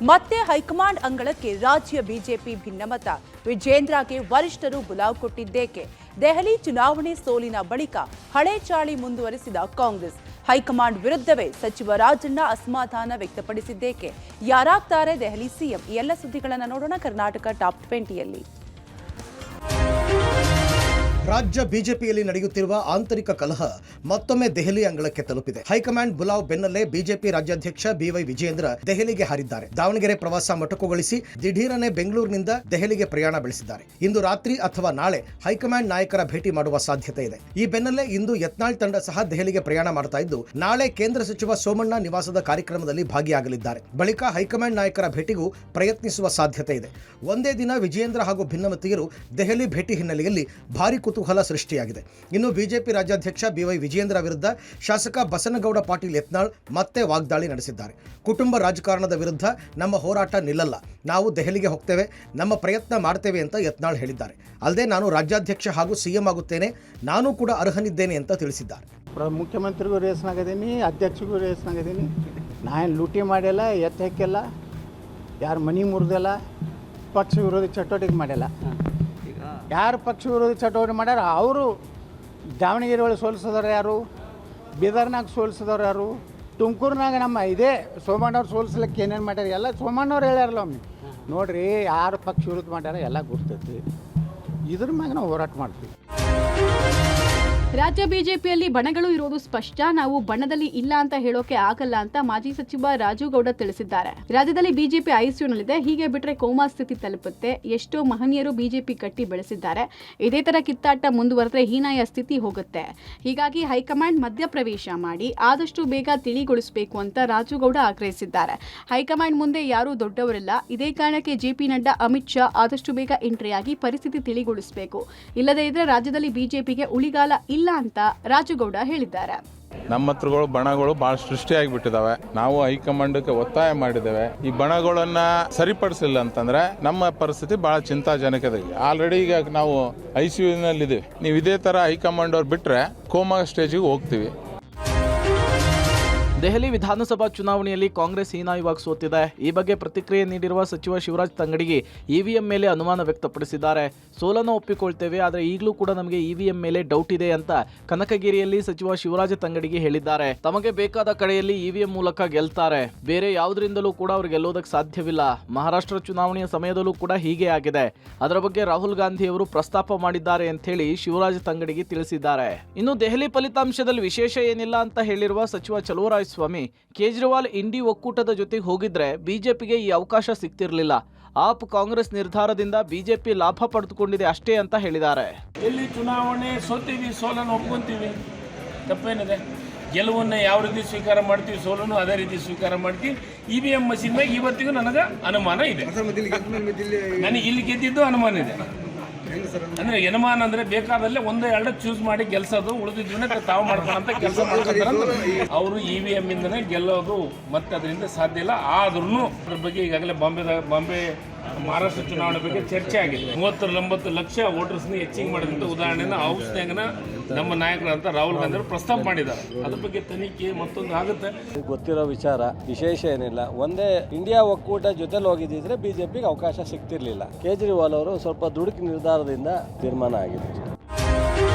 ಮತ್ತೆ ಹೈಕಮಾಂಡ್ ಅಂಗಳಕ್ಕೆ ರಾಜ್ಯ ಬಿಜೆಪಿ ಭಿನ್ನಮತ. ವಿಜೇಂದ್ರಗೆ ವರಿಷ್ಠರು ಬುಲಾವ್ ಕೊಟ್ಟಿದ್ದೇಕೆ? ದೆಹಲಿ ಚುನಾವಣೆ ಸೋಲಿನ ಬಳಿಕ ಹಳೆ ಚಾಳಿ ಮುಂದುವರಿಸಿದ ಕಾಂಗ್ರೆಸ್. ಹೈಕಮಾಂಡ್ ವಿರುದ್ಧವೇ ಸಚಿವ ರಾಜಣ್ಣ ಅಸಮಾಧಾನ ವ್ಯಕ್ತಪಡಿಸಿದ್ದೇಕೆ? ಯಾರಾಗ್ತಾರೆ ದೆಹಲಿ ಸಿಎಂ? ಈ ಎಲ್ಲ ಸುದ್ದಿಗಳನ್ನು ನೋಡೋಣ ಕರ್ನಾಟಕ ಟಾಪ್ 20ಯಲ್ಲಿ. ರಾಜ್ಯ ಬಿಜೆಪಿಯಲ್ಲಿ ನಡೆಯುತ್ತಿರುವ ಆಂತರಿಕ ಕಲಹ ಮತ್ತೊಮ್ಮೆ ದೆಹಲಿ ಅಂಗಳಕ್ಕೆ ತಲುಪಿದೆ. ಹೈಕಮಾಂಡ್ ಬುಲಾವ್ ಬೆನ್ನಲ್ಲೇ ಬಿಜೆಪಿ ರಾಜ್ಯಾಧ್ಯಕ್ಷ ಬಿವೈ ವಿಜೇಂದ್ರ ದೆಹಲಿಗೆ ಹಾರಿದ್ದಾರೆ. ದಾವಣಗೆರೆ ಪ್ರವಾಸ ಮೊಟಕುಗೊಳಿಸಿ ದಿಢೀರನೆ ಬೆಂಗಳೂರಿನಿಂದ ದೆಹಲಿಗೆ ಪ್ರಯಾಣ ಬೆಳೆಸಿದ್ದಾರೆ. ಇಂದು ರಾತ್ರಿ ಅಥವಾ ನಾಳೆ ಹೈಕಮಾಂಡ್ ನಾಯಕರ ಭೇಟಿ ಮಾಡುವ ಸಾಧ್ಯತೆ ಇದೆ. ಈ ಬೆನ್ನಲ್ಲೇ ಇಂದು ಯತ್ನಾಳ್ ತಂಡ ಸಹ ದೆಹಲಿಗೆ ಪ್ರಯಾಣ ಮಾಡ್ತಾ ಇದ್ದು, ನಾಳೆ ಕೇಂದ್ರ ಸಚಿವ ಸೋಮಣ್ಣ ನಿವಾಸದ ಕಾರ್ಯಕ್ರಮದಲ್ಲಿ ಭಾಗಿಯಾಗಲಿದ್ದಾರೆ. ಬಳಿಕ ಹೈಕಮಾಂಡ್ ನಾಯಕರ ಭೇಟಿಗೂ ಪ್ರಯತ್ನಿಸುವ ಸಾಧ್ಯತೆ ಇದೆ. ಒಂದೇ ದಿನ ವಿಜೇಂದ್ರ ಹಾಗೂ ಭಿನ್ನಮತೀಯರು ದೆಹಲಿ ಭೇಟಿ ಹಿನ್ನೆಲೆಯಲ್ಲಿ ಭಾರಿ ಕುತೂಹಲ ಸೃಷ್ಟಿಯಾಗಿದೆ. ಇನ್ನು ಬಿಜೆಪಿ ರಾಜ್ಯಾಧ್ಯಕ್ಷ ಬಿವೈ ವಿಜೇಂದ್ರ ವಿರುದ್ಧ ಶಾಸಕ ಬಸನಗೌಡ ಪಾಟೀಲ್ ಯತ್ನಾಳ್ ಮತ್ತೆ ವಾಗ್ದಾಳಿ ನಡೆಸಿದ್ದಾರೆ. ಕುಟುಂಬ ರಾಜಕಾರಣದ ವಿರುದ್ಧ ನಮ್ಮ ಹೋರಾಟ ನಿಲ್ಲಲ್ಲ, ನಾವು ದೆಹಲಿಗೆ ಹೋಗ್ತೇವೆ, ನಮ್ಮ ಪ್ರಯತ್ನ ಮಾಡ್ತೇವೆ ಅಂತ ಯತ್ನಾಳ್ ಹೇಳಿದ್ದಾರೆ. ಅಲ್ಲದೆ ನಾನು ರಾಜ್ಯಾಧ್ಯಕ್ಷ ಹಾಗೂ ಸಿಎಂ ಆಗುತ್ತೇನೆ, ನಾನು ಕೂಡ ಅರ್ಹನಿದ್ದೇನೆ ಅಂತ ತಿಳಿಸಿದ್ದಾರೆ. ಮುಖ್ಯಮಂತ್ರಿಗೂ ರೇಸ್ನಾಗಿದ್ದೀನಿ, ಅಧ್ಯಕ್ಷಗೂ ರೇಸ್ನಾಗಿದ್ದೀನಿ. ನಾನು ಲೂಟಿ ಮಾಡಿಲ್ಲ, ಎತ್ತ ಹಾಕಿಲ್ಲ, ಯಾರು ಮನಿ ಮುರಿದಿಲ್ಲ, ಪಕ್ಷ ವಿರೋಧಿ ಚಟುವಟಿಕೆ ಮಾಡಿಲ್ಲ. ಯಾರು ಪಕ್ಷ ವಿರೋಧಿ ಚಟುವಟಿಕೆ ಮಾಡ್ಯಾರ ಅವರು ದಾವಣಗೆರೆ ಒಳಗೆ ಸೋಲಿಸಿದವ್ರು ಯಾರು, ಬೀದರ್ನಾಗ ಸೋಲಿಸಿದವ್ರು ಯಾರು, ತುಮಕೂರಿನಾಗ ನಮ್ಮ ಇದೇ ಸೋಮಣ್ಣವ್ರು ಸೋಲಿಸ್ಲಿಕ್ಕೆ ಏನೇನು ಮಾಡ್ಯಾರ ಎಲ್ಲ ಸೋಮಣ್ಣವ್ರು ಹೇಳ್ಯಾರಲ್ಲ. ಒಮ್ಮೆ ನೋಡಿರಿ ಯಾರು ಪಕ್ಷ ವಿರೋಧ ಮಾಡ್ಯಾರ ಎಲ್ಲ ಗುರ್ತೈತಿ. ಇದ್ರ ಮ್ಯಾಗ ನಾವು ಹೋರಾಟ ಮಾಡ್ತೀವಿ. ರಾಜ್ಯ ಬಿಜೆಪಿಯಲ್ಲಿ ಬಣಗಳು ಇರೋದು ಸ್ಪಷ್ಟ. ನಾವು ಬಣದಲ್ಲಿ ಇಲ್ಲ ಅಂತ ಹೇಳೋಕೆ ಆಗಲ್ಲ ಅಂತ ಮಾಜಿ ಸಚಿವ ರಾಜುಗೌಡ ತಿಳಿಸಿದ್ದಾರೆ. ರಾಜ್ಯದಲ್ಲಿ ಬಿಜೆಪಿ ಐಸಿಯುನಲ್ಲಿದೆ. ಹೀಗೆ ಬಿಟ್ರೆ ಕೋಮಾ ಸ್ಥಿತಿ ತಲುಪುತ್ತೆ. ಎಷ್ಟೋ ಮಹನೀಯರು ಬಿಜೆಪಿ ಕಟ್ಟಿ ಬೆಳೆಸಿದ್ದಾರೆ. ಇದೇ ತರ ಕಿತ್ತಾಟ ಮುಂದುವರೆದ್ರೆ ಹೀನಾಯ ಸ್ಥಿತಿ ಹೋಗುತ್ತೆ. ಹೀಗಾಗಿ ಹೈಕಮಾಂಡ್ ಮಧ್ಯಪ್ರವೇಶ ಮಾಡಿ ಆದಷ್ಟು ಬೇಗ ತಿಳಿಗೊಳಿಸಬೇಕು ಅಂತ ರಾಜುಗೌಡ ಆಗ್ರಹಿಸಿದ್ದಾರೆ. ಹೈಕಮಾಂಡ್ ಮುಂದೆ ಯಾರೂ ದೊಡ್ಡವರಿಲ್ಲ. ಇದೇ ಕಾರಣಕ್ಕೆ ಜೆಪಿ ನಡ್ಡಾ, ಅಮಿತ್ ಶಾ ಆದಷ್ಟು ಬೇಗ ಎಂಟ್ರಿ ಆಗಿ ಪರಿಸ್ಥಿತಿ ತಿಳಿಗೊಳಿಸಬೇಕು. ಇಲ್ಲದೇ ಇದ್ರೆ ರಾಜ್ಯದಲ್ಲಿ ಬಿಜೆಪಿಗೆ ಉಳಿಗಾಲ ಇಲ್ಲ ಅಂತ ರಾಜುಗೌಡ ಹೇಳಿದ್ದಾರೆ. ನಮ್ಮ ಹತ್ರಗಳು ಬಣಗಳು ಬಹಳ ಸೃಷ್ಟಿಯಾಗಿಬಿಟ್ಟಿದಾವೆ. ನಾವು ಹೈಕಮಾಂಡ್ಗೆ ಒತ್ತಾಯ ಮಾಡಿದ್ದೇವೆ. ಈ ಬಣಗಳನ್ನ ಸರಿಪಡಿಸಿಲ್ಲ ಅಂತಂದ್ರೆ ನಮ್ಮ ಪರಿಸ್ಥಿತಿ ಬಹಳ ಚಿಂತಾಜನಕ ಇದೆ. ಆಲ್ರೆಡಿ ಈಗ ನಾವು ಐಸಿಯುನಲ್ಲಿದ್ದೀವಿ. ನೀವು ಇದೇ ತರ ಹೈಕಮಾಂಡ್ ಅವ್ರು ಬಿಟ್ರೆ ಕೋಮಾ ಸ್ಟೇಜಿಗೆ ಹೋಗ್ತೀವಿ. ದೆಹಲಿ ವಿಧಾನಸಭಾ ಚುನಾವಣೆಯಲ್ಲಿ ಕಾಂಗ್ರೆಸ್ ಹೀನಾಯವಾಗಿ ಸೋತಿದೆ. ಈ ಬಗ್ಗೆ ಪ್ರತಿಕ್ರಿಯೆ ನೀಡಿರುವ ಸಚಿವ ಶಿವರಾಜ್ ತಂಗಡಗಿ ಇವಿಎಂ ಮೇಲೆ ಅನುಮಾನ ವ್ಯಕ್ತಪಡಿಸಿದ್ದಾರೆ. ಸೋಲನ್ನು ಒಪ್ಪಿಕೊಳ್ತೇವೆ, ಆದರೆ ಈಗಲೂ ಕೂಡ ನಮಗೆ ಇವಿಎಂ ಮೇಲೆ ಡೌಟ್ ಇದೆ ಅಂತ ಕನಕಗಿರಿಯಲ್ಲಿ ಸಚಿವ ಶಿವರಾಜ್ ತಂಗಡಗಿ ಹೇಳಿದ್ದಾರೆ. ತಮಗೆ ಬೇಕಾದ ಕಡೆಯಲ್ಲಿ ಇವಿಎಂ ಮೂಲಕ ಗೆಲ್ತಾರೆ, ಬೇರೆ ಯಾವುದರಿಂದಲೂ ಕೂಡ ಅವರು ಗೆಲ್ಲೋದಕ್ಕೆ ಸಾಧ್ಯವಿಲ್ಲ. ಮಹಾರಾಷ್ಟ್ರ ಚುನಾವಣೆಯ ಸಮಯದಲ್ಲೂ ಕೂಡ ಹೀಗೆ ಆಗಿದೆ. ಅದರ ಬಗ್ಗೆ ರಾಹುಲ್ ಗಾಂಧಿ ಅವರು ಪ್ರಸ್ತಾಪ ಮಾಡಿದ್ದಾರೆ ಅಂತ ಹೇಳಿ ಶಿವರಾಜ್ ತಂಗಡಗಿ ತಿಳಿಸಿದ್ದಾರೆ. ಇನ್ನು ದೆಹಲಿ ಫಲಿತಾಂಶದಲ್ಲಿ ವಿಶೇಷ ಏನಿಲ್ಲ ಅಂತ ಹೇಳಿರುವ ಸಚಿವ ಚಲುವರಾಯ ಸ್ವಾಮಿ, ಕೇಜ್ರಿವಾಲ್ ಇಂಡಿ ಒಕ್ಕೂಟದ ಜೊತೆಗೆ ಹೋಗಿದ್ರೆ ಬಿಜೆಪಿಗೆ ಈ ಅವಕಾಶ ಸಿಗ್ತಿರ್ಲಿಲ್ಲ. ಆಪ್ ಕಾಂಗ್ರೆಸ್ ನಿರ್ಧಾರದಿಂದ ಬಿಜೆಪಿ ಲಾಭ ಪಡೆದುಕೊಂಡಿದೆ ಅಷ್ಟೇ ಅಂತ ಹೇಳಿದ್ದಾರೆ. ಎಲ್ಲಿ ಚುನಾವಣೆ ಸೋತೀವಿ, ಸೋಲನ್ನು ಒಪ್ಕೊಂತೀವಿ, ತಪ್ಪೇನಿದೆ? ಗೆಲುವನ್ನು ಯಾವ ರೀತಿ ಸ್ವೀಕಾರ ಮಾಡ್ತೀವಿ, ಸೋಲನ್ನು ಅದೇ ರೀತಿ ಸ್ವೀಕಾರ ಮಾಡ್ತೀವಿ. ಇವಿಎಂ ಮಷಿನ್ ಮೇಲೆ ಇವತ್ತಿಗೂ ನನಗೆ ಅನುಮಾನ ಇದೆ. ನನಗೆ ಇಲ್ಲಿ ಗೆದ್ದಿದ್ದು ಅನುಮಾನ ಇದೆ. ಅಂದ್ರೆ ಯನಮಾನ ಅಂದ್ರೆ ಬೇಕಾದಲ್ಲೇ ಒಂದೇ ಎರಡು ಚೂಸ್ ಮಾಡಿ ಗೆಲ್ಸೋದು, ಉಳಿದಿದ್ದನ್ನ ತಾವು ಮಾಡ್ಕೊಳ್ಳೋಂಥ ಕೆಲಸ ಮಾಡ್ತಾರೆ. ಅವರು ಇವಿಎಂ ಇಂದನೇ ಗೆಲ್ಲೋದು ಮತ್ತೆ ಅದರಿಂದ ಸಾಧ್ಯ ಇಲ್ಲ. ಆದ್ರೂ ಅದ್ರ ಬಗ್ಗೆ ಈಗಾಗಲೇ ಬಾಂಬೆ ಮಹಾರಾಷ್ಟ್ರ ಚುನಾವಣೆ ಬಗ್ಗೆ ಚರ್ಚೆ ಆಗಿದೆ. 30-40 ಲಕ್ಷ ವೋಟರ್ಸ್ನ ಹೆಚ್ಚಿಗೆ ಮಾಡಿದಂಥ ಉದಾಹರಣೆನ ಹೌಸ್ನಾಗನ ನಮ್ಮ ನಾಯಕರಂತ ರಾಹುಲ್ ಗಾಂಧಿ ಅವರು ಪ್ರಸ್ತಾಪ ಮಾಡಿದ್ದಾರೆ. ಅದ್ರ ಬಗ್ಗೆ ತನಿಖೆ ಮತ್ತೊಂದು ಆಗುತ್ತೆ. ಗೊತ್ತಿರೋ ವಿಚಾರ, ವಿಶೇಷ ಏನಿಲ್ಲ. ಒಂದೇ ಇಂಡಿಯಾ ಒಕ್ಕೂಟ ಜೊತೆಲಿ ಹೋಗಿದ್ದಿದ್ರೆ ಬಿಜೆಪಿಗೆ ಅವಕಾಶ ಸಿಗ್ತಿರ್ಲಿಲ್ಲ. ಕೇಜ್ರಿವಾಲ್ ಅವರು ಸ್ವಲ್ಪ ದುಡುಕಿ ನಿರ್ಧಾರದಿಂದ ತೀರ್ಮಾನ ಆಗಿದೆ.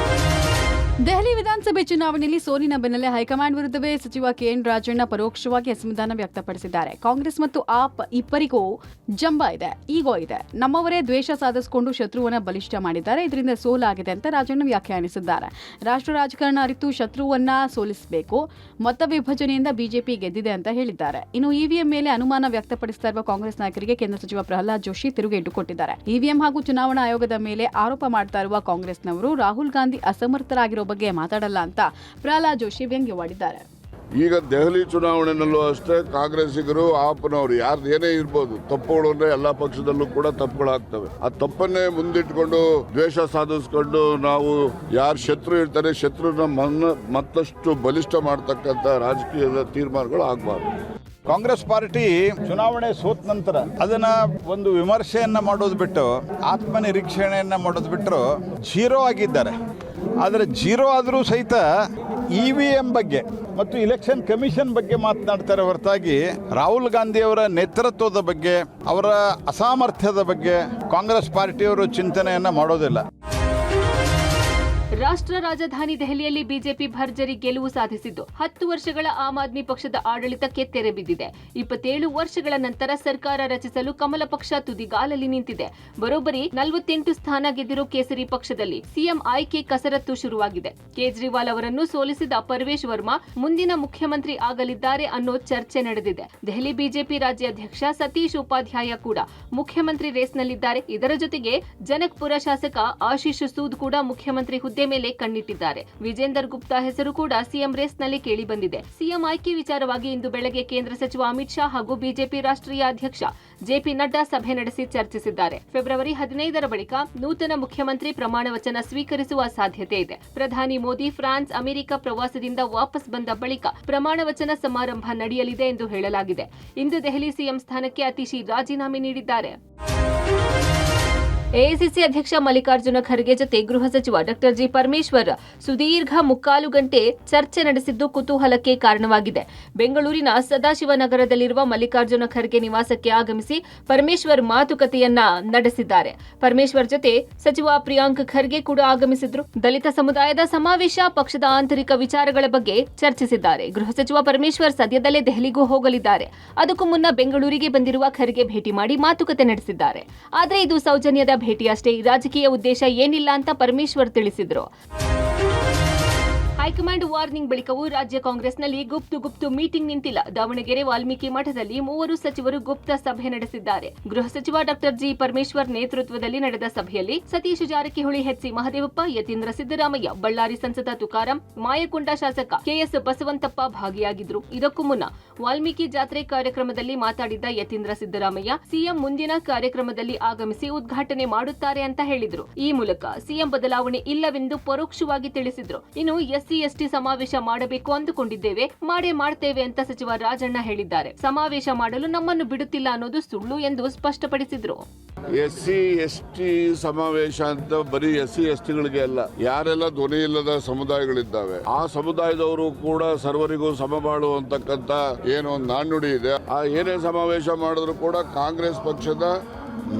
ದೆಹಲಿ ವಿಧಾನಸಭೆ ಚುನಾವಣೆಯಲ್ಲಿ ಸೋಲಿನ ಬೆನ್ನಲ್ಲೇ ಹೈಕಮಾಂಡ್ ವಿರುದ್ಧವೇ ಸಚಿವ ಕೆಎನ್ ರಾಜಣ್ಣ ಪರೋಕ್ಷವಾಗಿ ಅಸಮಾಧಾನ ವ್ಯಕ್ತಪಡಿಸಿದ್ದಾರೆ. ಕಾಂಗ್ರೆಸ್ ಮತ್ತು ಆಪ್ ಇಬ್ಬರಿಗೂ ಜಂಬ ಇದೆ, ಈಗೋ ಇದೆ. ನಮ್ಮವರೇ ದ್ವೇಷ ಸಾಧಿಸಿಕೊಂಡು ಶತ್ರುವನ್ನ ಬಲಿಷ್ಠ ಮಾಡಿದ್ದಾರೆ. ಇದರಿಂದ ಸೋಲಾಗಿದೆ ಅಂತ ರಾಜಣ್ಣ ವ್ಯಾಖ್ಯಾನಿಸಿದ್ದಾರೆ. ರಾಷ್ಟ್ರ ರಾಜಕಾರಣ ಅರಿತು ಶತ್ರುವನ್ನ ಸೋಲಿಸಬೇಕು. ಮತ ವಿಭಜನೆಯಿಂದ ಬಿಜೆಪಿ ಗೆದ್ದಿದೆ ಅಂತ ಹೇಳಿದ್ದಾರೆ. ಇನ್ನು ಇವಿಎಂ ಮೇಲೆ ಅನುಮಾನ ವ್ಯಕ್ತಪಡಿಸ್ತಾ ಇರುವ ಕಾಂಗ್ರೆಸ್ ನಾಯಕರಿಗೆ ಕೇಂದ್ರ ಸಚಿವ ಪ್ರಹ್ಲಾದ್ ಜೋಶಿ ತಿರುಗೇಟು ಕೊಟ್ಟಿದ್ದಾರೆ. ಇವಿಎಂ ಹಾಗೂ ಚುನಾವಣಾ ಆಯೋಗದ ಮೇಲೆ ಆರೋಪ ಮಾಡ್ತಾ ಇರುವ ಕಾಂಗ್ರೆಸ್ನವರು ರಾಹುಲ್ ಗಾಂಧಿ ಅಸಮರ್ಥರಾಗಿರೋ ಬಗ್ಗೆ ಮಾತಾಡಲ್ಲ ಅಂತ ಪ್ರಹ್ಲಾದ್ ಜೋಶಿ ವ್ಯಂಗ್ಯವಾಡಿದ್ದಾರೆ. ಈಗ ದೆಹಲಿ ಚುನಾವಣೆಯಲ್ಲೂ ಅಷ್ಟೇ ಕಾಂಗ್ರೆಸ್ಸಿಗರು ಆಪ್ನವರು ಯಾರ್ದು ಏನೇ ಇರ್ಬೋದು, ತಪ್ಪುಗಳು ಅಂದ್ರೆ ಎಲ್ಲಾ ಪಕ್ಷದಲ್ಲೂ ಕೂಡ ತಪ್ಪುಗಳಾಗ್ತವೆ. ಆ ತಪ್ಪನ್ನೇ ಮುಂದಿಟ್ಕೊಂಡು ದ್ವೇಷ ಸಾಧಿಸ್ಕೊಂಡು ನಾವು ಯಾರು ಶತ್ರು ಇರ್ತಾರೆ ಶತ್ರುನ ಮತ್ತಷ್ಟು ಬಲಿಷ್ಠ ಮಾಡ್ತಕ್ಕಂಥ ರಾಜಕೀಯದ ತೀರ್ಮಾನಗಳು ಆಗಬಾರ್ದು. ಕಾಂಗ್ರೆಸ್ ಪಾರ್ಟಿ ಚುನಾವಣೆ ಸೋತ ನಂತರ ಅದನ್ನ ಒಂದು ವಿಮರ್ಶೆಯನ್ನ ಮಾಡೋದು ಬಿಟ್ಟು ಆತ್ಮನಿರೀಕ್ಷಣೆಯನ್ನ ಮಾಡೋದು ಬಿಟ್ಟರು ಜೀರೋ ಆಗಿದ್ದಾರೆ. ಆದರೆ ಜೀರೋ ಆದರೂ ಸಹಿತ EVM ಬಗ್ಗೆ ಮತ್ತು ಇಲೆಕ್ಷನ್ ಕಮಿಷನ್ ಬಗ್ಗೆ ಮಾತನಾಡ್ತಾರೆ ಹೊರತಾಗಿ ರಾಹುಲ್ ಗಾಂಧಿಯವರ ನೇತೃತ್ವದ ಬಗ್ಗೆ, ಅವರ ಅಸಾಮರ್ಥ್ಯದ ಬಗ್ಗೆ ಕಾಂಗ್ರೆಸ್ ಪಾರ್ಟಿಯವರು ಚಿಂತನೆಯನ್ನು ಮಾಡೋದಿಲ್ಲ. ರಾಷ್ಟ್ರ ರಾಜಧಾನಿ ದೆಹಲಿಯಲ್ಲಿ ಬಿಜೆಪಿ ಭರ್ಜರಿ ಗೆಲುವು ಸಾಧಿಸಿದ್ದು 10 ವರ್ಷಗಳ ಆಮ್ ಆದ್ಮಿ ಪಕ್ಷದ ಆಡಳಿತಕ್ಕೆ ತೆರೆ ಬಿದ್ದಿದೆ. 27 ವರ್ಷಗಳ ನಂತರ ಸರ್ಕಾರ ರಚಿಸಲು ಕಮಲ ಪಕ್ಷ ತುದಿಗಾಲಲ್ಲಿ ನಿಂತಿದೆ. ಬರೋಬ್ಬರಿ 48 ಸ್ಥಾನ ಗೆದ್ದಿರೋ ಕೇಸರಿ ಪಕ್ಷದಲ್ಲಿ ಸಿಎಂ ಆಯ್ಕೆ ಕಸರತ್ತು ಶುರುವಾಗಿದೆ. ಕೇಜ್ರಿವಾಲ್ ಅವರನ್ನು ಸೋಲಿಸಿದ ಪರ್ವೇಶ್ ವರ್ಮಾ ಮುಂದಿನ ಮುಖ್ಯಮಂತ್ರಿ ಆಗಲಿದ್ದಾರೆ ಅನ್ನೋ ಚರ್ಚೆ ನಡೆದಿದೆ. ದೆಹಲಿ ಬಿಜೆಪಿ ರಾಜ್ಯಾಧ್ಯಕ್ಷ ಸತೀಶ್ ಉಪಾಧ್ಯಾಯ ಕೂಡ ಮುಖ್ಯಮಂತ್ರಿ ರೇಸ್ನಲ್ಲಿದ್ದಾರೆ. ಇದರ ಜೊತೆಗೆ ಜನಕ್ಪುರ ಶಾಸಕ ಆಶೀಶ್ ಸೂದ್ ಕೂಡ ಮುಖ್ಯಮಂತ್ರಿ ಹುದ್ದೆ ಮೇಲೆ ಕಣ್ಣಿಟ್ಟಿದ್ದಾರೆ. ವಿಜೇಂದರ್ ಗುಪ್ತಾ ಹೆಸರು ಕೂಡ ಸಿಎಂ ರೇಸ್ನಲ್ಲಿ ಕೇಳಿ ಬಂದಿದೆ. ಸಿಎಂ ಆಯ್ಕೆ ವಿಚಾರವಾಗಿ ಇಂದು ಬೆಳಗ್ಗೆ ಕೇಂದ್ರ ಸಚಿವ ಅಮಿತ್ ಶಾ ಹಾಗೂ ಬಿಜೆಪಿ ರಾಷ್ಟ್ರೀಯ ಅಧ್ಯಕ್ಷ ಜೆಪಿ ನಡ್ಡಾ ಸಭೆ ನಡೆಸಿ ಚರ್ಚಿಸಿದ್ದಾರೆ. ಫೆಬ್ರವರಿ 15ರ ಬಳಿಕ ನೂತನ ಮುಖ್ಯಮಂತ್ರಿ ಪ್ರಮಾಣ ವಚನ ಸ್ವೀಕರಿಸುವ ಸಾಧ್ಯತೆ ಇದೆ. ಪ್ರಧಾನಿ ಮೋದಿ ಫ್ರಾನ್ಸ್, ಅಮೆರಿಕ ಪ್ರವಾಸದಿಂದ ವಾಪಸ್ ಬಂದ ಬಳಿಕ ಪ್ರಮಾಣ ವಚನ ಸಮಾರಂಭ ನಡೆಯಲಿದೆ ಎಂದು ಹೇಳಲಾಗಿದೆ. ಇಂದು ದೆಹಲಿ ಸಿಎಂ ಸ್ಥಾನಕ್ಕೆ ಅತಿಶಿ ರಾಜೀನಾಮೆ ನೀಡಿದ್ದಾರೆ. ಎಐಸಿಸಿ ಅಧ್ಯಕ್ಷ ಮಲ್ಲಿಕಾರ್ಜುನ ಖರ್ಗೆ ಜೊತೆ ಗೃಹ ಸಚಿವ ಡಾಕ್ಟರ್ ಜಿ ಪರಮೇಶ್ವರ್ ಸುದೀರ್ಘ 3/4 ಗಂಟೆ ಚರ್ಚೆ ನಡೆಸಿದ್ದು ಕುತೂಹಲಕ್ಕೆ ಕಾರಣವಾಗಿದೆ. ಬೆಂಗಳೂರಿನ ಸದಾಶಿವನಗರದಲ್ಲಿರುವ ಮಲ್ಲಿಕಾರ್ಜುನ ಖರ್ಗೆ ನಿವಾಸಕ್ಕೆ ಆಗಮಿಸಿ ಪರಮೇಶ್ವರ್ ಮಾತುಕತೆಯನ್ನ ನಡೆಸಿದ್ದಾರೆ. ಪರಮೇಶ್ವರ್ ಜೊತೆ ಸಚಿವ ಪ್ರಿಯಾಂಕ್ ಖರ್ಗೆ ಕೂಡ ಆಗಮಿಸಿದ್ರು. ದಲಿತ ಸಮುದಾಯದ ಸಮಾವೇಶ, ಪಕ್ಷದ ಆಂತರಿಕ ವಿಚಾರಗಳ ಬಗ್ಗೆ ಚರ್ಚಿಸಿದ್ದಾರೆ. ಗೃಹ ಸಚಿವ ಪರಮೇಶ್ವರ್ ಸದ್ಯದಲ್ಲೇ ದೆಹಲಿಗೂ ಹೋಗಲಿದ್ದಾರೆ. ಅದಕ್ಕೂ ಮುನ್ನ ಬೆಂಗಳೂರಿಗೆ ಬಂದಿರುವ ಖರ್ಗೆ ಭೇಟಿ ಮಾಡಿ ಮಾತುಕತೆ ನಡೆಸಿದ್ದಾರೆ. ಆದರೆ ಇದು ಸೌಜನ್ಯದ ಭೇಟಿಯಷ್ಟೇ, ರಾಜಕೀಯ ಉದ್ದೇಶ ಏನಿಲ್ಲ ಅಂತ ಪರಮೇಶ್ವರ್ ತಿಳಿಸಿದ್ರು. ಹೈಕಮಾಂಡ್ ವಾರ್ನಿಂಗ್ ಬಳಿಕವೂ ರಾಜ್ಯ ಕಾಂಗ್ರೆಸ್ನಲ್ಲಿ ಗುಪ್ತು ಮೀಟಿಂಗ್ ನಿಂತಿಲ್ಲ. ದಾವಣಗೆರೆ ವಾಲ್ಮೀಕಿ ಮಠದಲ್ಲಿ 3 ಸಚಿವರು ಗುಪ್ತ ಸಭೆ ನಡೆಸಿದ್ದಾರೆ. ಗೃಹ ಸಚಿವ ಡಾಕ್ಟರ್ ಜಿ ಪರಮೇಶ್ವರ್ ನೇತೃತ್ವದಲ್ಲಿ ನಡೆದ ಸಭೆಯಲ್ಲಿ ಸತೀಶ್ ಜಾರಕಿಹೊಳಿ, ಎಚ್ ಸಿ ಮಹದೇವಪ್ಪ, ಯತೀಂದ್ರ ಸಿದ್ದರಾಮಯ್ಯ, ಬಳ್ಳಾರಿ ಸಂಸದ ತುಕಾರಾಂ, ಮಾಯಕೊಂಡ ಶಾಸಕ ಕೆಎಸ್ ಬಸವಂತಪ್ಪ ಭಾಗಿಯಾಗಿದ್ರು. ಇದಕ್ಕೂ ಮುನ್ನ ವಾಲ್ಮೀಕಿ ಜಾತ್ರೆ ಕಾರ್ಯಕ್ರಮದಲ್ಲಿ ಮಾತಾಡಿದ್ದ ಯತೀಂದ್ರ ಸಿದ್ದರಾಮಯ್ಯ ಸಿಎಂ ಮುಂದಿನ ಕಾರ್ಯಕ್ರಮದಲ್ಲಿ ಆಗಮಿಸಿ ಉದ್ಘಾಟನೆ ಮಾಡುತ್ತಾರೆ ಅಂತ ಹೇಳಿದ್ರು. ಈ ಮೂಲಕ ಸಿಎಂ ಬದಲಾವಣೆ ಇಲ್ಲವೆಂದು ಪರೋಕ್ಷವಾಗಿ ತಿಳಿಸಿದ್ರು. ಇನ್ನು ಎಸ್ಸಿ ಸಮಾವೇಶ ಮಾಡಬೇಕು ಅಂದುಕೊಂಡಿದ್ದೇವೆ, ಮಾಡ್ತೇವೆ ಅಂತ ಸಚಿವ ರಾಜಣ್ಣ ಹೇಳಿದ್ದಾರೆ. ಸಮಾವೇಶ ಮಾಡಲು ನಮ್ಮನ್ನು ಬಿಡುತ್ತಿಲ್ಲ ಅನ್ನೋದು ಸುಳ್ಳು ಎಂದು ಸ್ಪಷ್ಟಪಡಿಸಿದ್ರು. SC ST ಸಮಾವೇಶ ಅಂತ ಬರೀ SC STಗಳಿಗೆ ಅಲ್ಲ, ಯಾರೆಲ್ಲ ಧ್ವನಿ ಇಲ್ಲದ ಸಮುದಾಯಗಳಿದ್ದಾವೆ ಆ ಸಮುದಾಯದವರು ಕೂಡ ಸರ್ವರಿಗೂ ಸಮಬಾಳು ಅಂತಕ್ಕಂಥ ಏನೋ ಒಂದು ನಾಣ್ಣುಡಿ ಇದೆ. ಆ ಏನೇ ಸಮಾವೇಶ ಮಾಡಿದ್ರು ಕೂಡ ಕಾಂಗ್ರೆಸ್ ಪಕ್ಷದ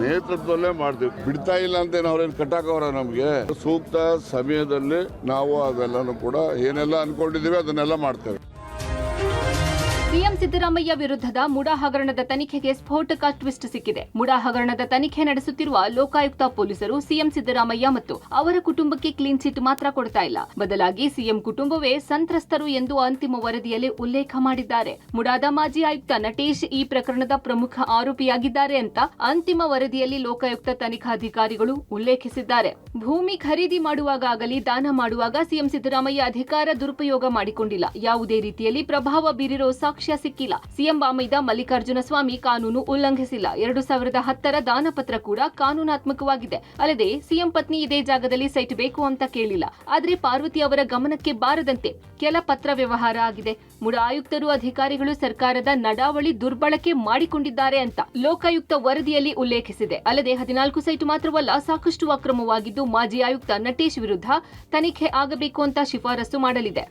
ನೇತೃತ್ವದಲ್ಲೇ ಮಾಡ್ತೀವಿ. ಬಿಡ್ತಾ ಇಲ್ಲ ಅಂತ ಅವ್ರೇನು ಕಟ್ಟಾಕವರ ನಮ್ಗೆ. ಸೂಕ್ತ ಸಮಯದಲ್ಲಿ ನಾವು ಅವೆಲ್ಲನೂ ಕೂಡ ಏನೆಲ್ಲ ಅನ್ಕೊಂಡಿದೀವಿ ಅದನ್ನೆಲ್ಲ ಮಾಡ್ತೇವೆ. ಸಿಎಂ ಸಿದ್ದರಾಮಯ್ಯ ವಿರುದ್ಧದ ಮುಡಾ ಹಗರಣದ ತನಿಖೆಗೆ ಸ್ಫೋಟಕ ಟ್ವಿಸ್ಟ್ ಸಿಕ್ಕಿದೆ. ಮುಡಾ ಹಗರಣದ ತನಿಖೆ ನಡೆಸುತ್ತಿರುವ ಲೋಕಾಯುಕ್ತ ಪೊಲೀಸರು ಸಿಎಂ ಸಿದ್ದರಾಮಯ್ಯ ಮತ್ತು ಅವರ ಕುಟುಂಬಕ್ಕೆ ಕ್ಲೀನ್ ಚಿಟ್ ಮಾತ್ರ ಕೊಡ್ತಾ ಇಲ್ಲ, ಬದಲಾಗಿ ಸಿಎಂ ಕುಟುಂಬವೇ ಸಂತ್ರಸ್ತರು ಎಂದು ಅಂತಿಮ ವರದಿಯಲ್ಲಿ ಉಲ್ಲೇಖ ಮಾಡಿದ್ದಾರೆ. ಮುಡಾದ ಮಾಜಿ ಆಯುಕ್ತ ನಟೇಶ್ ಈ ಪ್ರಕರಣದ ಪ್ರಮುಖ ಆರೋಪಿಯಾಗಿದ್ದಾರೆ ಅಂತ ಅಂತಿಮ ವರದಿಯಲ್ಲಿ ಲೋಕಾಯುಕ್ತ ತನಿಖಾಧಿಕಾರಿಗಳು ಉಲ್ಲೇಖಿಸಿದ್ದಾರೆ. ಭೂಮಿ ಖರೀದಿ ಮಾಡುವಾಗ ಆಗಲಿ ದಾನ ಮಾಡುವಾಗ ಸಿಎಂ ಸಿದ್ದರಾಮಯ್ಯ ಅಧಿಕಾರ ದುರುಪಯೋಗ ಮಾಡಿಕೊಂಡಿಲ್ಲ. ಯಾವುದೇ ರೀತಿಯಲ್ಲಿ ಪ್ರಭಾವ ಬೀರಿರೋ ಸಾಕ್ಷ್ಯ ಸಿಕ್ಕಿಲ್ಲ. ಸಿಎಂ ಬಾಮೈದ ಮಲ್ಲಿಕಾರ್ಜುನ ಸ್ವಾಮಿ ಕಾನೂನು ಉಲ್ಲಂಘಿಸಿಲ್ಲ. 2010ರ ದಾನಪತ್ರ ಕೂಡ ಕಾನೂನಾತ್ಮಕವಾಗಿದೆ. ಅಲ್ಲದೆ ಸಿಎಂ ಪತ್ನಿ ಇದೇ ಜಾಗದಲ್ಲಿ ಸೈಟ್ ಬೇಕು ಅಂತ ಕೇಳಿಲ್ಲ. ಆದ್ರೆ ಪಾರ್ವತಿ ಅವರ ಗಮನಕ್ಕೆ ಬಾರದಂತೆ ಕೆಲ ಪತ್ರ ವ್ಯವಹಾರ ಆಗಿದೆ. ಮುಡಾ ಆಯುಕ್ತರು, ಅಧಿಕಾರಿಗಳು ಸರ್ಕಾರದ ನಡಾವಳಿ ದುರ್ಬಳಕೆ ಮಾಡಿಕೊಂಡಿದ್ದಾರೆ ಅಂತ ಲೋಕಾಯುಕ್ತ ವರದಿಯಲ್ಲಿ ಉಲ್ಲೇಖಿಸಿದೆ. ಅಲ್ಲದೆ 14 ಸೈಟ್ ಮಾತ್ರವಲ್ಲ, ಸಾಕಷ್ಟು ಅಕ್ರಮವಾಗಿದ್ದು ಮಾಜಿ ಆಯುಕ್ತ ನಟೇಶ್ ವಿರುದ್ಧ ತನಿಖೆ ಆಗಬೇಕು ಅಂತ ಶಿಫಾರಸು ಮಾಡಲಿದೆ.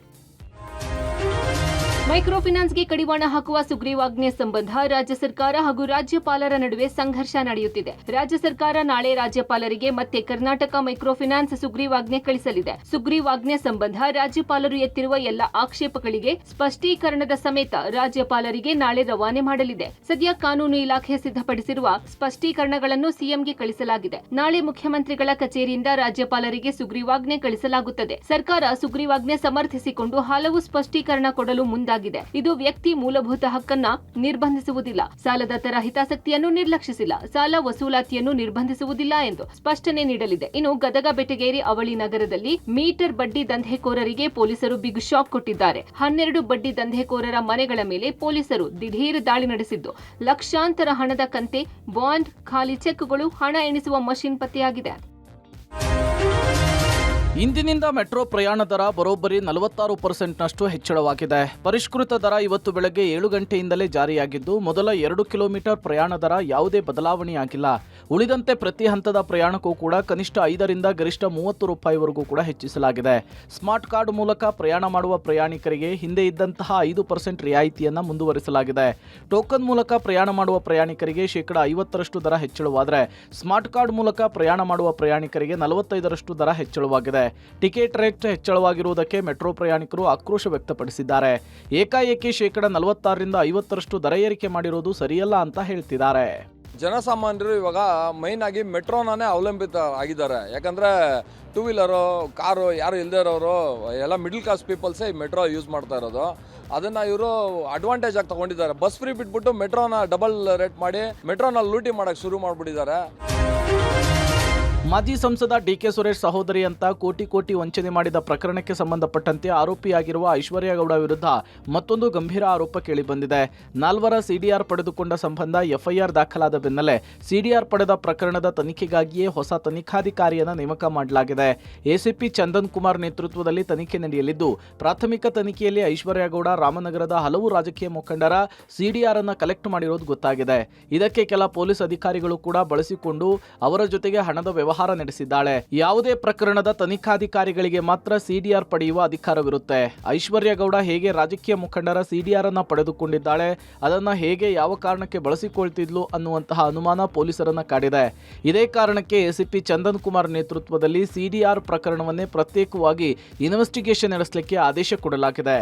ಮೈಕ್ರೋ ಫೈನಾನ್ಸ್ಗೆ ಕಡಿವಾಣ ಹಾಕುವ ಸುಗ್ರೀವಾಜ್ಞೆ ಸಂಬಂಧ ರಾಜ್ಯ ಸರ್ಕಾರ ಹಾಗೂ ರಾಜ್ಯಪಾಲರ ನಡುವೆ ಸಂಘರ್ಷ ನಡೆಯುತ್ತಿದೆ. ರಾಜ್ಯ ಸರ್ಕಾರ ನಾಳೆ ರಾಜ್ಯಪಾಲರಿಗೆ ಮತ್ತೆ ಕರ್ನಾಟಕ ಮೈಕ್ರೋ ಫೈನಾನ್ಸ್ ಸುಗ್ರೀವಾಜ್ಞೆ ಕಳಿಸಲಿದೆ. ಸುಗ್ರೀವಾಜ್ಞೆ ಸಂಬಂಧ ರಾಜ್ಯಪಾಲರು ಎತ್ತಿರುವ ಎಲ್ಲ ಆಕ್ಷೇಪಗಳಿಗೆ ಸ್ಪಷ್ಟೀಕರಣದ ಸಮೇತ ರಾಜ್ಯಪಾಲರಿಗೆ ನಾಳೆ ರವಾನೆ ಮಾಡಲಿದೆ. ಸದ್ಯ ಕಾನೂನು ಇಲಾಖೆ ಸಿದ್ಧಪಡಿಸಿರುವ ಸ್ಪಷ್ಟೀಕರಣಗಳನ್ನು ಸಿಎಂಗೆ ಕಳಿಸಲಾಗಿದೆ. ನಾಳೆ ಮುಖ್ಯಮಂತ್ರಿಗಳ ಕಚೇರಿಯಿಂದ ರಾಜ್ಯಪಾಲರಿಗೆ ಸುಗ್ರೀವಾಜ್ಞೆ ಕಳಿಸಲಾಗುತ್ತದೆ. ಸರ್ಕಾರ ಸುಗ್ರೀವಾಜ್ಞೆ ಸಮರ್ಥಿಸಿಕೊಂಡು ಹಲವು ಸ್ಪಷ್ಟೀಕರಣ ಕೊಡಲು ಮುಂದಾಗಿದೆ. ಇದು ವ್ಯಕ್ತಿ ಮೂಲಭೂತ ಹಕ್ಕನ್ನ ನಿರ್ಬಂಧಿಸುವುದಿಲ್ಲ, ಸಾಲದಾತರ ಹಿತಾಸಕ್ತಿಯನ್ನು ನಿರ್ಲಕ್ಷಿಸಿಲ್ಲ, ಸಾಲ ವಸೂಲಾತಿಯನ್ನು ನಿರ್ಬಂಧಿಸುವುದಿಲ್ಲ ಎಂದು ಸ್ಪಷ್ಟನೆ ನೀಡಲಿದೆ. ಇನ್ನು ಗದಗ, ಬೆಟಗೇರಿ, ಅವಳಿ ನಗರದಲ್ಲಿ ಮೀಟರ್ ಬಡ್ಡಿ ದಂಧೆಕೋರರಿಗೆ ಪೊಲೀಸರು ಬಿಗ್ ಶಾಕ್ ಕೊಟ್ಟಿದ್ದಾರೆ. 12 ಬಡ್ಡಿ ದಂಧೆಕೋರರ ಮನೆಗಳ ಮೇಲೆ ಪೊಲೀಸರು ದಿಢೀರ್ ದಾಳಿ ನಡೆಸಿದ್ದು ಲಕ್ಷಾಂತರ ಹಣದ ಕಂತೆ, ಬಾಂಡ್, ಖಾಲಿ ಚೆಕ್ಗಳು, ಹಣ ಎಣಿಸುವ ಮಷಿನ್ ಪತ್ತೆಯಾಗಿದೆ. ಇಂದಿನಿಂದ ಮೆಟ್ರೋ ಪ್ರಯಾಣ ದರ ಬರೋಬ್ಬರಿ 46% ಹೆಚ್ಚಳವಾಗಿದೆ. ಪರಿಷ್ಕೃತ ದರ ಇವತ್ತು ಬೆಳಗ್ಗೆ 7 ಗಂಟೆಯಿಂದಲೇ ಜಾರಿಯಾಗಿದ್ದು, ಮೊದಲ 2 ಕಿಲೋಮೀಟರ್ ಪ್ರಯಾಣ ದರ ಯಾವುದೇ ಬದಲಾವಣೆಯಾಗಿಲ್ಲ. ಉಳಿದಂತೆ ಪ್ರತಿ ಹಂತದ ಪ್ರಯಾಣಕ್ಕೂ ಕೂಡ ಕನಿಷ್ಠ 5 ರಿಂದ ಗರಿಷ್ಠ 30 ರೂಪಾಯಿವರೆಗೂ ಕೂಡ ಹೆಚ್ಚಿಸಲಾಗಿದೆ. ಸ್ಮಾರ್ಟ್ ಕಾರ್ಡ್ ಮೂಲಕ ಪ್ರಯಾಣ ಮಾಡುವ ಪ್ರಯಾಣಿಕರಿಗೆ ಹಿಂದೆ ಇದ್ದಂತಹ 5% ರಿಯಾಯಿತಿಯನ್ನು ಮುಂದುವರಿಸಲಾಗಿದೆ. ಟೋಕನ್ ಮೂಲಕ ಪ್ರಯಾಣ ಮಾಡುವ ಪ್ರಯಾಣಿಕರಿಗೆ ಶೇಕಡಾ 50ರಷ್ಟು ದರ ಹೆಚ್ಚಳವಾದರೆ, ಸ್ಮಾರ್ಟ್ ಕಾರ್ಡ್ ಮೂಲಕ ಪ್ರಯಾಣ ಮಾಡುವ ಪ್ರಯಾಣಿಕರಿಗೆ 45ರಷ್ಟು ದರ ಹೆಚ್ಚಳವಾಗಿದೆ. ಟಿಕೆಟ್ ರೇಟ್ ಹೆಚ್ಚಳವಾಗಿರುವುದಕ್ಕೆ ಮೆಟ್ರೋ ಪ್ರಯಾಣಿಕರು ಆಕ್ರೋಶ ವ್ಯಕ್ತಪಡಿಸಿದ್ದಾರೆ. ಏಕಾಏಕಿ ಶೇಕಡಾ 46ರಿಂದ 50ರಷ್ಟು ದರ ಏರಿಕೆ ಮಾಡಿರುವುದು ಸರಿಯಲ್ಲ ಅಂತ ಹೇಳ್ತಿದ್ದಾರೆ. ಜನಸಾಮಾನ್ಯರು ಇವಾಗ ಮೈನ್ ಆಗಿ ಮೆಟ್ರೋನೇ ಅವಲಂಬಿತ ಆಗಿದ್ದಾರೆ. ಯಾಕಂದ್ರೆ 2 ವೀಲರು ಕಾರು ಯಾರು ಇಲ್ಲದೆ ಇರೋರು ಎಲ್ಲ ಮಿಡಲ್ ಕ್ಲಾಸ್ ಪೀಪಲ್ಸೇ ಈ ಮೆಟ್ರೋ ಯೂಸ್ ಮಾಡ್ತಾ ಇರೋದು. ಅದನ್ನ ಇವರು ಅಡ್ವಾಂಟೇಜ್ ಆಗಿ ತಗೊಂಡಿದ್ದಾರೆ. ಬಸ್ ಫ್ರೀ ಬಿಟ್ಬಿಟ್ಟು ಮೆಟ್ರೋನ ಡಬಲ್ ರೇಟ್ ಮಾಡಿ ಮೆಟ್ರೋನ ಲೂಟಿ ಮಾಡಕ್ಕೆ ಶುರು ಮಾಡಿಬಿಟ್ಟಿದ್ದಾರೆ. ಮಾಜಿ ಸಂಸದ ಡಿಕೆ ಸುರೇಶ್ ಸಹೋದರಿ ಅಂತ ಕೋಟಿ ವಂಚನೆ ಮಾಡಿದ ಪ್ರಕರಣಕ್ಕೆ ಸಂಬಂಧಪಟ್ಟಂತೆ ಆರೋಪಿಯಾಗಿರುವ ಐಶ್ವರ್ಯಗೌಡ ವಿರುದ್ಧ ಮತ್ತೊಂದು ಗಂಭೀರ ಆರೋಪ ಕೇಳಿಬಂದಿದೆ. 4 ಸಿಡಿಆರ್ ಪಡೆದುಕೊಂಡ ಸಂಬಂಧ ಎಫ್ಐಆರ್ ದಾಖಲಾದ ಬೆನ್ನಲ್ಲೇ ಸಿಡಿಆರ್ ಪಡೆದ ಪ್ರಕರಣದ ತನಿಖೆಗಾಗಿಯೇ ಹೊಸ ತನಿಖಾಧಿಕಾರಿಯನ್ನು ನೇಮಕ ಮಾಡಲಾಗಿದೆ. ಎಸಿಪಿ ಚಂದನ್ ಕುಮಾರ್ ನೇತೃತ್ವದಲ್ಲಿ ತನಿಖೆ ನಡೆಯಲಿದ್ದು, ಪ್ರಾಥಮಿಕ ತನಿಖೆಯಲ್ಲಿ ಐಶ್ವರ್ಯಗೌಡ ರಾಮನಗರದ ಹಲವು ರಾಜಕೀಯ ಮುಖಂಡರ ಸಿಡಿಆರ್ ಅನ್ನು ಕಲೆಕ್ಟ್ ಮಾಡಿರೋದು ಗೊತ್ತಾಗಿದೆ. ಇದಕ್ಕೆ ಕೆಲ ಪೊಲೀಸ್ ಅಧಿಕಾರಿಗಳು ಕೂಡ ಬಳಸಿಕೊಂಡು ಅವರ ಜೊತೆಗೆ ಹಣದ ವ್ಯವಹಾರ ನಡೆಸಿದ್ದಾಳೆ. ಯಾವುದೇ ಪ್ರಕರಣದ ತನಿಖಾಧಿಕಾರಿಗಳಿಗೆ ಮಾತ್ರ ಸಿಡಿಆರ್ ಪಡೆಯುವ ಅಧಿಕಾರವಿರುತ್ತೆ. ಐಶ್ವರ್ಯಗೌಡ ಹೇಗೆ ರಾಜಕೀಯ ಮುಖಂಡರ ಸಿಡಿಆರ್ ಅನ್ನ ಪಡೆದುಕೊಂಡಿದ್ದಾಳೆ, ಅದನ್ನ ಹೇಗೆ ಯಾವ ಕಾರಣಕ್ಕೆ ಬಳಸಿಕೊಳ್ತಿದ್ಲು ಅನ್ನುವಂತಹ ಅನುಮಾನ ಪೊಲೀಸರನ್ನ ಕಾಡಿದೆ. ಇದೇ ಕಾರಣಕ್ಕೆ ಎಸಿಪಿ ಚಂದನ್ ಕುಮಾರ್ ನೇತೃತ್ವದಲ್ಲಿ ಸಿಡಿಆರ್ ಪ್ರಕರಣವನ್ನೇ ಪ್ರತ್ಯೇಕವಾಗಿ ಇನ್ವೆಸ್ಟಿಗೇಷನ್ ನಡೆಸಲಿಕ್ಕೆ ಆದೇಶ ಕೊಡಲಾಗಿದೆ.